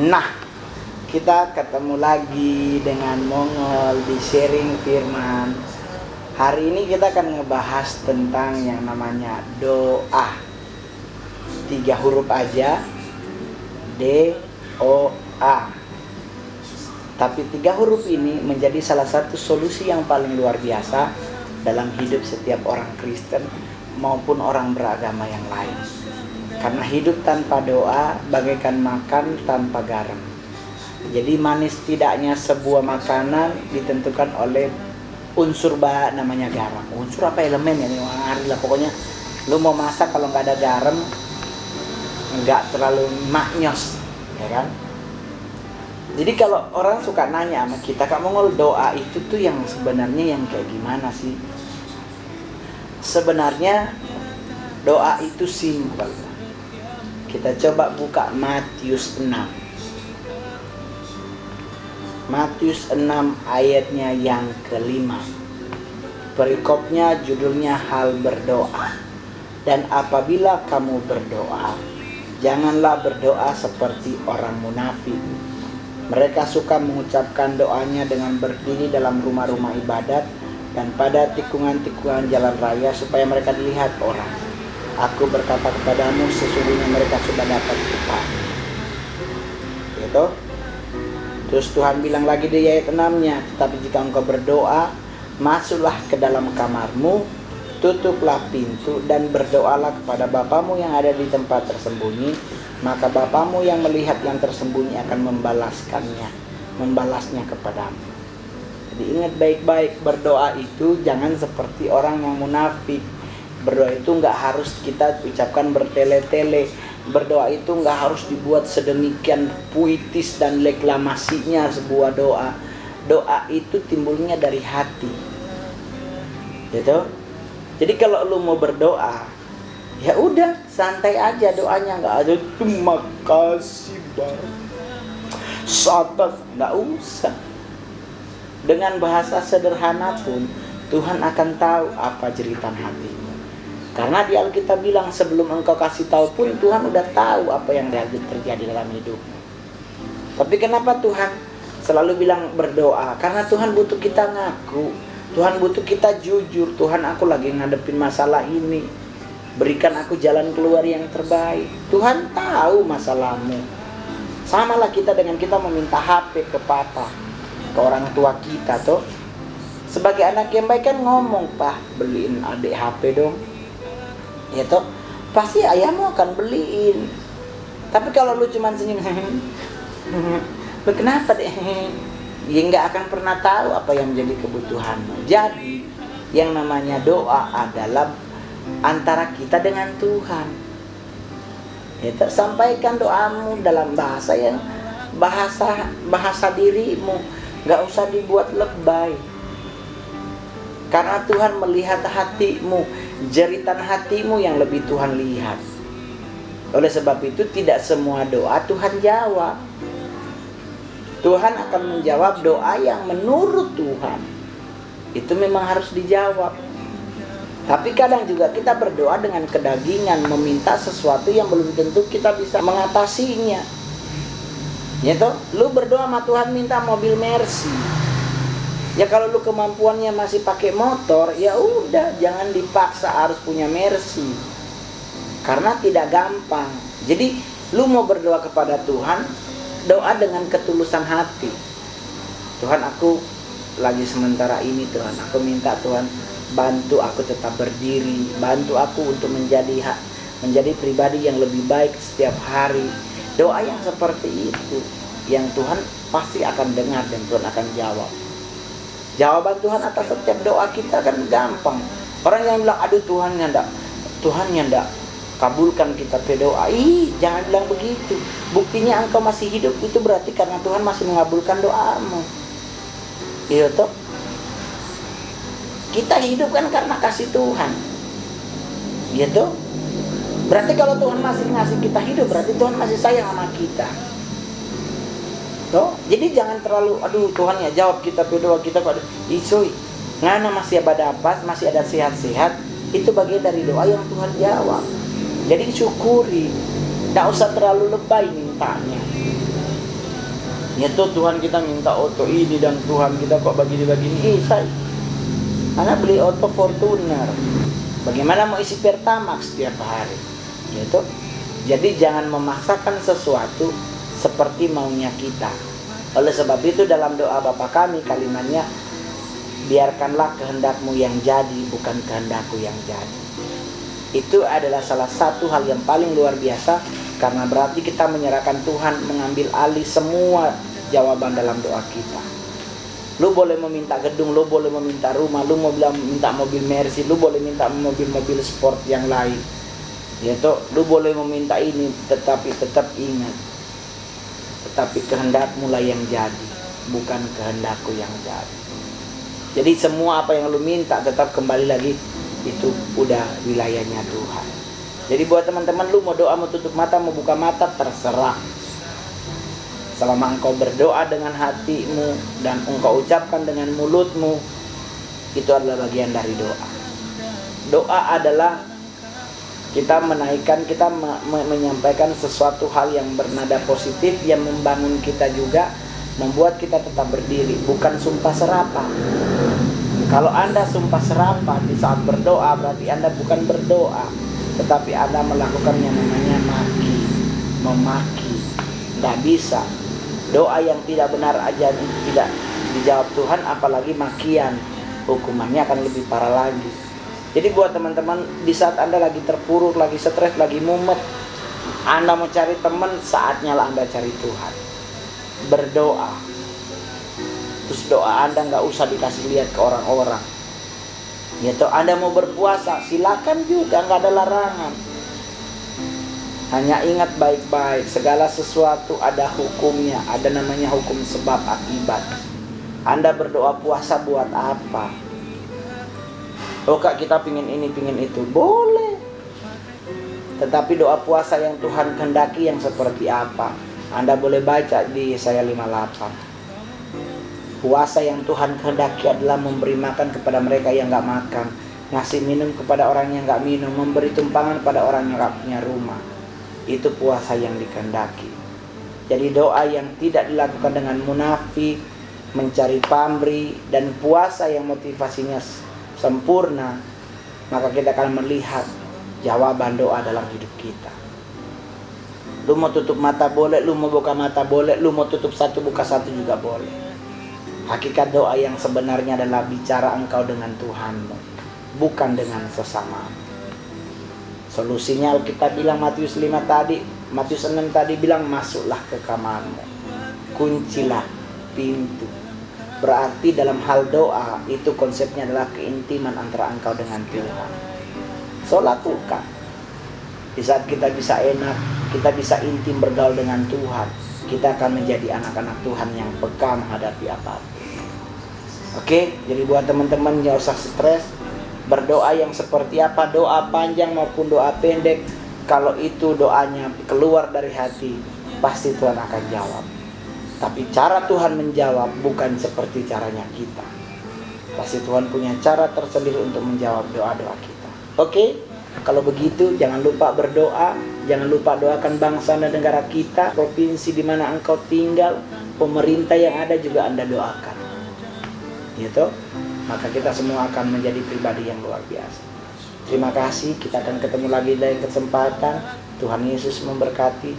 Nah, kita ketemu lagi dengan Mongol di sharing firman. Hari ini kita akan ngebahas tentang yang namanya doa. 3 huruf aja, D-O-A. Tapi 3 huruf ini menjadi salah satu solusi yang paling luar biasa dalam hidup setiap orang Kristen maupun orang beragama yang lain. Karena hidup tanpa doa bagaikan makan tanpa garam. Jadi manis tidaknya sebuah makanan ditentukan oleh unsur namanya garam. Unsur apa elemen ya, lah pokoknya lu mau masak kalau nggak ada garam nggak terlalu maknyos, ya kan? Jadi kalau orang suka nanya sama kita, Kak Mongol, doa itu tuh yang sebenarnya yang kayak gimana sih? Sebenarnya doa itu simpel. Kita coba buka Matius 6. Matius 6 ayatnya yang ke-5. Perikopnya judulnya hal berdoa. Dan apabila kamu berdoa, janganlah berdoa seperti orang munafik. Mereka suka mengucapkan doanya dengan berdiri dalam rumah-rumah ibadat dan pada tikungan-tikungan jalan raya supaya mereka dilihat orang. Aku berkata kepadamu, sesungguhnya mereka sudah dapat upah. Gitu. Terus Tuhan bilang lagi di ayat 6-nya, tetapi jika engkau berdoa, masuklah ke dalam kamarmu, tutuplah pintu dan berdoalah kepada Bapamu yang ada di tempat tersembunyi, maka Bapamu yang melihat yang tersembunyi akan membalasnya kepadamu. Jadi ingat baik-baik, berdoa itu jangan seperti orang yang munafik. Berdoa itu nggak harus kita ucapkan bertele-tele. Berdoa itu nggak harus dibuat sedemikian puitis dan reklamasinya sebuah doa. Doa itu timbulnya dari hati, gitu. Jadi kalau lu mau berdoa, ya udah santai aja doanya, nggak ada terima kasih Bang, satat, nggak usah. Dengan bahasa sederhana pun Tuhan akan tahu apa jeritan hatimu. Karena di Alkitab bilang sebelum engkau kasih tahu pun Tuhan udah tahu apa yang terjadi dalam hidupmu. Tapi kenapa Tuhan selalu bilang berdoa? Karena Tuhan butuh kita ngaku. Tuhan butuh kita jujur. Tuhan, aku lagi ngadepin masalah ini, berikan aku jalan keluar yang terbaik. Tuhan tahu masalahmu. Samalah kita dengan kita meminta HP ke papa, ke orang tua kita tuh. Sebagai anak yang baik kan ngomong, "Pak, beliin adik HP dong." Ya toh, pasti ayahmu akan beliin. Tapi kalau lu cuman senyum, "Lu kenapa deh?" Ya nggak akan pernah tahu apa yang menjadi kebutuhanmu. Jadi yang namanya doa adalah antara kita dengan Tuhan. Ya, sampaikan doamu dalam bahasa yang bahasa dirimu, nggak usah dibuat lebay. Karena Tuhan melihat hatimu, jeritan hatimu yang lebih Tuhan lihat. Oleh sebab itu tidak semua doa Tuhan jawab. Tuhan akan menjawab doa yang menurut Tuhan itu memang harus dijawab. Tapi kadang juga kita berdoa dengan kedagingan, meminta sesuatu yang belum tentu kita bisa mengatasinya. Ya toh, lu berdoa sama Tuhan minta mobil Mercy. Ya kalau lu kemampuannya masih pakai motor, ya udah jangan dipaksa harus punya Mercy. Karena tidak gampang. Jadi lu mau berdoa kepada Tuhan, doa dengan ketulusan hati. Tuhan, aku lagi sementara ini Tuhan, aku minta Tuhan bantu aku tetap berdiri, bantu aku untuk menjadi pribadi yang lebih baik setiap hari. Doa yang seperti itu yang Tuhan pasti akan dengar dan Tuhan akan jawab. Jawaban Tuhan atas setiap doa kita kan gampang. Orang yang bilang, "Aduh Tuhan nggak kabulkan kita berdoa." Jangan bilang begitu. Buktinya engkau masih hidup itu berarti karena Tuhan masih mengabulkan doamu. Iya toh? Kita hidup kan karena kasih Tuhan. Iya toh? Berarti kalau Tuhan masih ngasih kita hidup, berarti Tuhan masih sayang sama kita. Toh? Jadi jangan terlalu, "Aduh Tuhan ya jawab kita berdoa kita pada isoi." Ngana masih ada apa? Masih ada sehat-sehat. Itu bagian dari doa yang Tuhan jawab. Jadi syukuri, tidak usah terlalu lebay mintanya. Ya tuh Tuhan kita minta auto ini dan Tuhan kita kok begini-begini. Saya anak beli auto Fortuner. Bagaimana mau isi Pertamax setiap hari? Gitu. Jadi jangan memaksakan sesuatu seperti maunya kita. Oleh sebab itu dalam doa Bapa kami kalimatnya, biarkanlah kehendakmu yang jadi, bukan kehendakku yang jadi. Itu adalah salah satu hal yang paling luar biasa, karena berarti kita menyerahkan Tuhan mengambil alih semua jawaban dalam doa kita. Lu boleh meminta gedung, lu boleh meminta rumah, lu mau bilang minta mobil Mercy, lu boleh minta mobil-mobil sport yang lain. Yaitu lu boleh meminta ini, tetapi tetap ingat, tetapi kehendakmu lah yang jadi, bukan kehendakku yang jadi. Jadi semua apa yang lu minta tetap kembali lagi, itu udah wilayahnya Tuhan. Jadi buat teman-teman, lu mau doa, mau tutup mata, mau buka mata, terserah. Selama engkau berdoa dengan hatimu dan engkau ucapkan dengan mulutmu, itu adalah bagian dari doa. Doa adalah kita menaikkan, kita menyampaikan sesuatu hal yang bernada positif, yang membangun kita juga, membuat kita tetap berdiri, bukan sumpah serapah. Kalau Anda sumpah serapah di saat berdoa, berarti Anda bukan berdoa, tetapi Anda melakukan yang namanya memaki. Tidak bisa. Doa yang tidak benar aja tidak dijawab Tuhan, apalagi makian, hukumannya akan lebih parah lagi. Jadi buat teman-teman, di saat Anda lagi terpuruk, lagi stres, lagi mumet, Anda mau cari teman, saatnya lah Anda cari Tuhan. Berdoa. Terus doa Anda nggak usah dikasih lihat ke orang-orang. Yaitu Anda mau berpuasa, silakan juga, nggak ada larangan. Hanya ingat baik-baik, segala sesuatu ada hukumnya, ada namanya hukum sebab akibat. Anda berdoa puasa buat apa? Oh Kak, kita pingin ini, pingin itu, boleh. Tetapi doa puasa yang Tuhan kehendaki yang seperti apa? Anda boleh baca di Yesaya 58. Puasa yang Tuhan kehendaki adalah memberi makan kepada mereka yang gak makan, ngasih minum kepada orang yang gak minum, memberi tumpangan pada orang yang gak punya rumah. Itu puasa yang dikehendaki. Jadi doa yang tidak dilakukan dengan munafik, mencari pamrih, dan puasa yang motivasinya sempurna, maka kita akan melihat jawaban doa dalam hidup kita. Lu mau tutup mata boleh, lu mau buka mata boleh, lu mau tutup satu buka satu juga boleh. Hakikat doa yang sebenarnya adalah bicara engkau dengan Tuhanmu, bukan dengan sesamamu. Solusinya Alkitab bilang Matius 6 tadi bilang, masuklah ke kamarmu, kuncilah pintu. Berarti dalam hal doa itu konsepnya adalah keintiman antara engkau dengan Tuhan. So lakukan. Di saat kita bisa enak, kita bisa intim bergaul dengan Tuhan, kita akan menjadi anak-anak Tuhan yang peka menghadapi apapun. Oke, jadi buat teman-teman gak usah stres. Berdoa yang seperti apa, doa panjang maupun doa pendek, kalau itu doanya keluar dari hati, pasti Tuhan akan jawab. Tapi cara Tuhan menjawab bukan seperti caranya kita. Pasti Tuhan punya cara tersendiri untuk menjawab doa-doa kita. Oke? Kalau begitu jangan lupa berdoa, jangan lupa doakan bangsa dan negara kita, provinsi di mana engkau tinggal, pemerintah yang ada juga Anda doakan. Gitu? Maka kita semua akan menjadi pribadi yang luar biasa. Terima kasih, kita akan ketemu lagi dalam kesempatan. Tuhan Yesus memberkati.